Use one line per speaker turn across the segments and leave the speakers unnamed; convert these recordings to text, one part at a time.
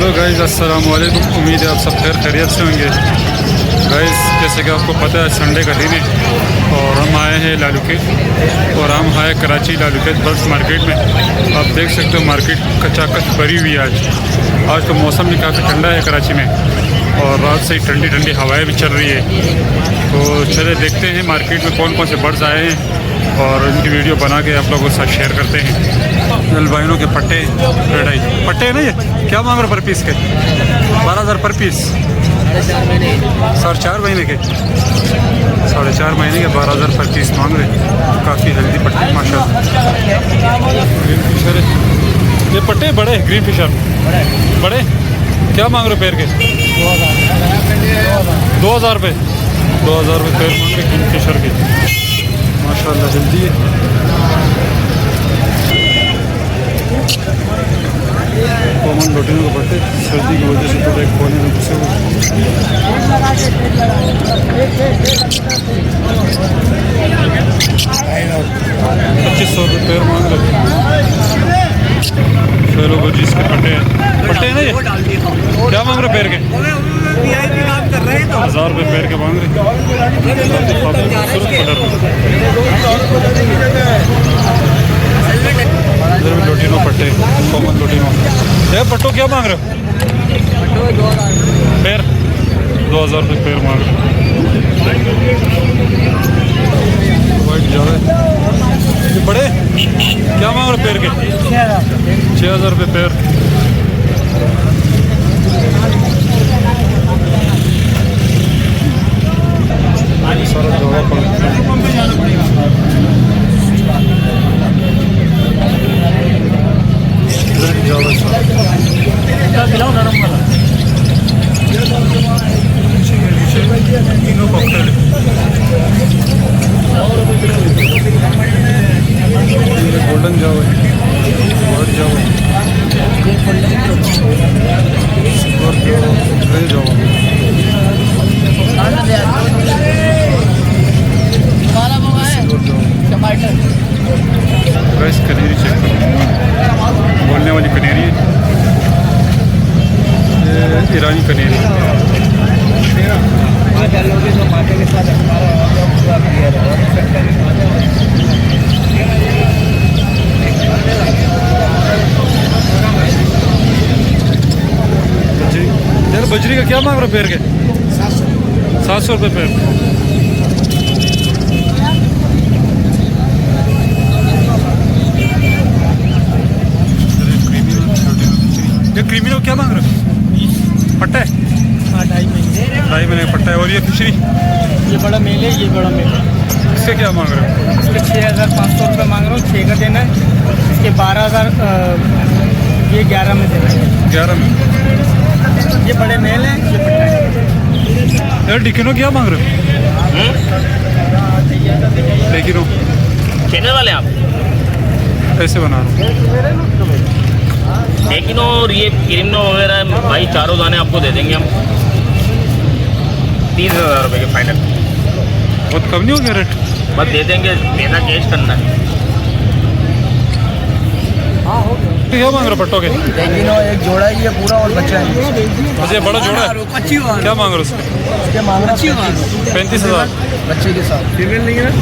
Hello guys, अस्सलाम वालेकुम। उम्मीद है आप सब खैर खैरियत से होंगे। गाइस, जैसे कि आपको पता है संडे का दिन है और हम आए हैं लालूके और हम आए कराची लालूके बल्स मार्केट में। आप देख सकते हो मार्केट कचाकच भरी हुई है। आज तो मौसम भी काफ़ी ठंडा है कराची में और रात से ही ठंडी ठंडी हवाएं भी चल रही है। तो चले देखते हैं मार्केट में कौन कौन से बर्ड्स आए हैं और इनकी वीडियो बना के आप लोगों के साथ शेयर करते हैं। अलबाइनों के पट्टे रेडाई पट्टे है ना, ये क्या मांग रहे पर पीस के? 12,000 पर पीस। 4.5 महीने के 4.5 महीने के 12,000 पर पीस मांग रहे। काफ़ी हेल्दी पट्टे माशाल्लाह। ग्रीन फिशर है ये पट्टे बड़े ग्रीन फिशर बड़े। क्या मांग रहे पैर के? 2,000 रुपये 2,000 रुपये पैर मांग रहे ग्रीन फिशर के माशाल्लाह। जल्दी है। कॉमन लोटिनों को पट्टे सर्दी की वजह से थोड़ा एक कोने में घुसे हुए। 2500 रुपये पैर मांग रहे। फेलो बजीज के पट्टे हैं ना ये। क्या मांग रहे पैर के? 1,000 रुपये पैर के मांग रहे। इधर भी लोटिनो पट्टे कॉमन लोटिनो। ये पट्टो क्या मांग रहे हो? पैर 2,000 रुपये पैर मांग रहे। वाइट जावे ये बड़े क्या मांग रहे पैर के? 6,000 रुपये पैर। सारा जवाब पड़ा। गोल्डन जावा वाइट जावा ग्रे जावा। गैस कनेरी चेक करो, बोलने वाली कनेरी है। ईरानी कनेरी। यार बजरी का क्या मांग रहे हो पैर के? 700 रुपये पैर। ये क्रीमिनो क्या मांग रहे हो? पट्टा है 2.5 महीने का पट्टा है। और ये फिशरी
ये बड़ा मेल है, ये बड़ा मेल है।
इसके क्या मांग रहे हो?
इसके 6,500 रुपये मांग रहा हूँ, 6 का देना है। इसके 12,000 ये 11 में देना है। 11 में। ये बड़े मेल है, ये पट्टा है।
यार डिकिनो क्या मांग रहे हो? डिकिनो
चैनल वाले आप
कैसे बना रहे हो?
लेकिन और ये क्रीमनो वगैरह भाई चारों दाने आपको दे देंगे हम 30,000 रुपये के फाइनल।
बहुत कम नहीं हो गया रेट?
बस दे देंगे, देना कैश करना है।
क्या मांग रहे हो पट्टों के?
एक जोड़ा ही है पूरा और बच्चा है।
अच्छा बड़ा जोड़ा है। क्या मांग रहे हो उसके? 35,000
बच्चे के साथ। फीमेल नहीं है ना?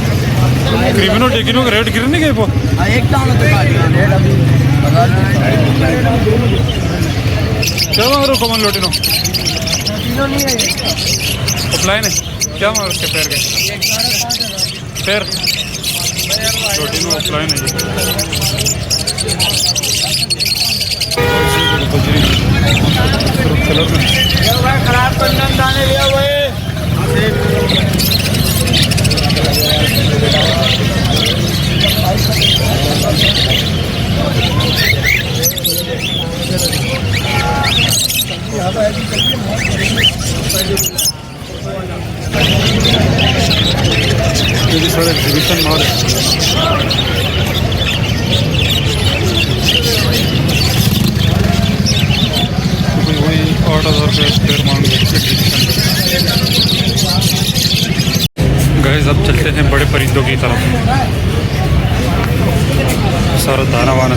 क्रीमिनो डिकिनो का रेट गिर नहीं गए वो?
एक दाम तो रेट अभी
क्या मांग रहे हो कॉमन लोटिनो?
नहीं है।
ऑफलाइन है। क्या मांग रहे हो उसके पैर के? पैर लोटिनो ऑफलाइन है ये। बजरी कलर में
खराब कंदन दाने लिया हुआ है।
ये भी सारे एग्जीबिशन माल है। वही 8,000 रुपये स्क्वायर मांग रहे। गैस अब चलते हैं बड़े परिंदों की तरफ। सारा दाना वाना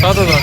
7,000.